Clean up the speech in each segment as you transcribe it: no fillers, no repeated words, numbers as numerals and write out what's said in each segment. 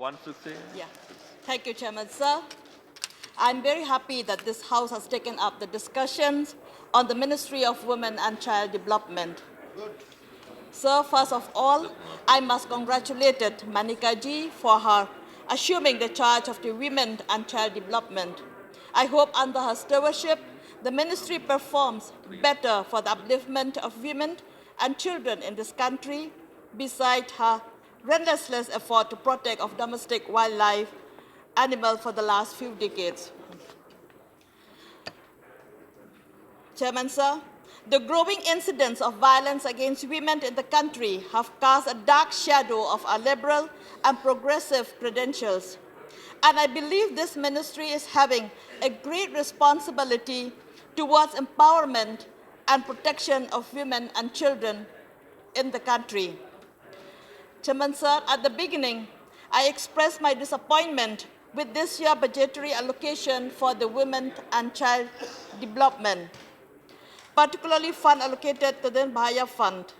Wansuk Syiem. Yeah. Thank you, Chairman, sir. I'm very happy that this House has taken up the discussions on the Ministry of Women and Child Development. Good. Sir, first of all, I must congratulate Manika ji for her assuming the charge of the Women and Child Development. I hope under her stewardship, the ministry performs better for the upliftment of women and children in this country, beside her relentless effort to protect of domestic wildlife animals for the last few decades. Chairman, sir, the growing incidents of violence against women in the country have cast a dark shadow of our liberal and progressive credentials. And I believe this ministry is having a great responsibility towards empowerment and protection of women and children in the country. Chairman, sir, at the beginning, I expressed my disappointment with this year's budgetary allocation for the women and child development, particularly fund allocated to the Nirbhaya Fund.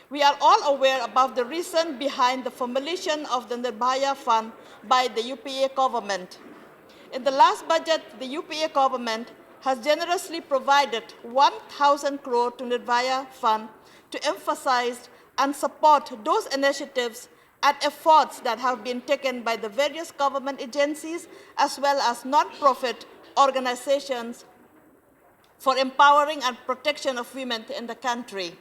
We are all aware about the reason behind the formulation of the Nirbhaya Fund by the UPA government. In the last budget, the UPA government has generously provided 1,000 crore to Nirbhaya Fund to emphasize and support those initiatives and efforts that have been taken by the various government agencies as well as non-profit organizations for empowering and protection of women in the country.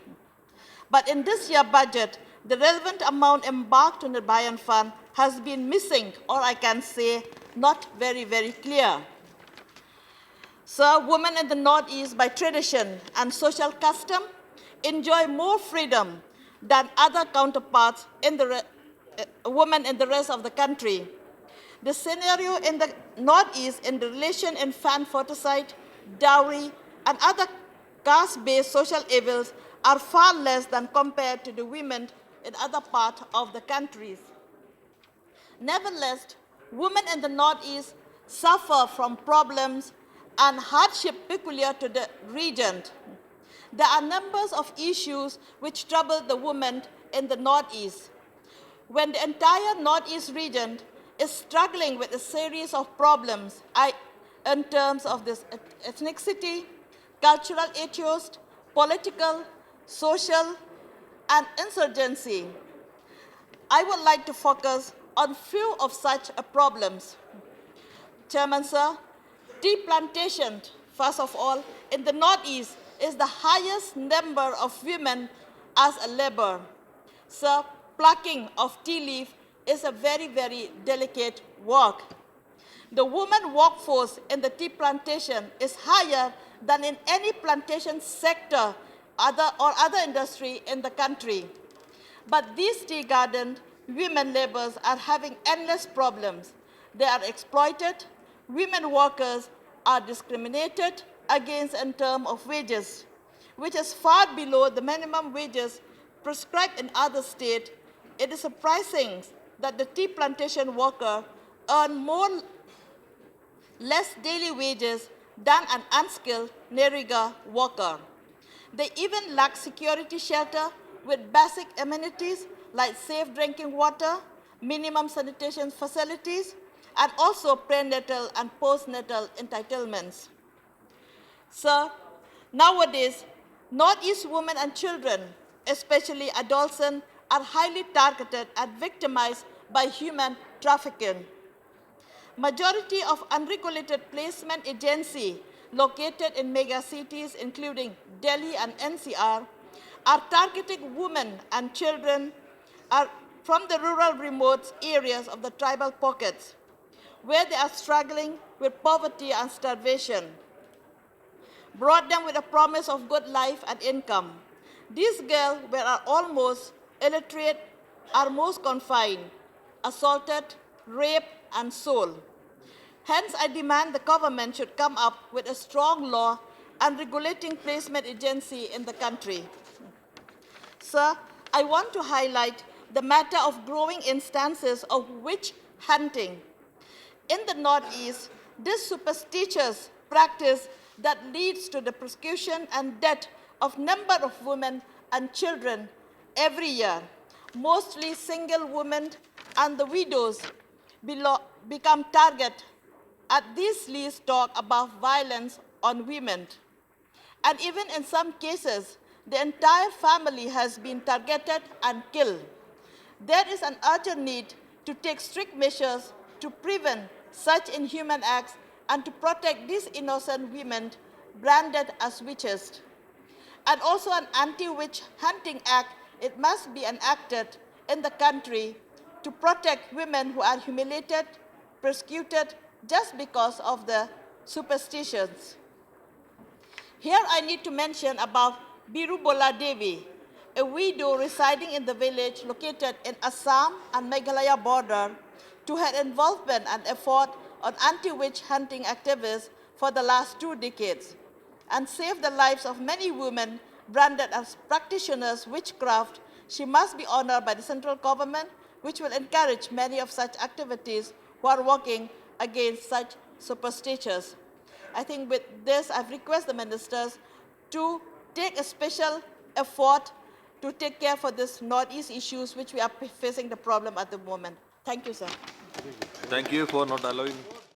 But in this year's budget, the relevant amount embarked on the Nirbhaya Fund has been missing, or I can say, not very, very clear. So, women in the Northeast, by tradition and social custom, enjoy more freedom than other counterparts in the women in the rest of the country. The scenario in the Northeast in the relation infanticide, dowry, and other caste-based social evils are far less than compared to the women in other parts of the countries. Nevertheless, women in the Northeast suffer from problems and hardship peculiar to the region. There are numbers of issues which trouble the women in the Northeast. When the entire Northeast region is struggling with a series of problems in terms of this ethnicity, cultural issues, political, social, and insurgency, I would like to focus on few of such problems. Chairman, sir, tea plantation, first of all, in the Northeast is the highest number of women as a labor. Sir, plucking of tea leaf is a very, very delicate work. The woman workforce in the tea plantation is higher than in any plantation sector or other industry in the country. But these tea garden women laborers are having endless problems. They are exploited, women workers are discriminated against in terms of wages, which is far below the minimum wages prescribed in other states. It is surprising that the tea plantation worker earn less daily wages than an unskilled Neriga worker. They even lack security shelter with basic amenities like safe drinking water, minimum sanitation facilities, and also prenatal and postnatal entitlements. Sir, nowadays, Northeast women and children, especially adolescents, are highly targeted and victimized by human trafficking. Majority of unregulated placement agencies located in mega cities, including Delhi and NCR, are targeting women and children from the rural remote areas of the tribal pockets, where they are struggling with poverty and starvation. Brought them with a promise of good life and income. These girls were almost illiterate, are most confined, assaulted, raped, and sold. Hence, I demand the government should come up with a strong law and regulating placement agency in the country. Sir, I want to highlight the matter of growing instances of witch hunting. In the Northeast, this superstitious practice that leads to the persecution and death of number of women and children every year, mostly single women and the widows, become target at this least talk about violence on women. And even in some cases, the entire family has been targeted and killed. There is an urgent need to take strict measures to prevent such inhuman acts and to protect these innocent women branded as witches. And also an anti-witch hunting act, it must be enacted in the country to protect women who are humiliated, persecuted, just because of the superstitions. Here I need to mention about Biru Bola Devi, a widow residing in the village located in Assam and Meghalaya border, to her involvement and effort on anti-witch hunting activities for the last 2 decades, and saved the lives of many women branded as practitioners witchcraft. She must be honored by the central government, which will encourage many of such activities who are working against such superstitions. I think with this, I've requested the ministers to take a special effort to take care for this Northeast issues which we are facing the problem at the moment. Thank you, sir. Thank you for not allowing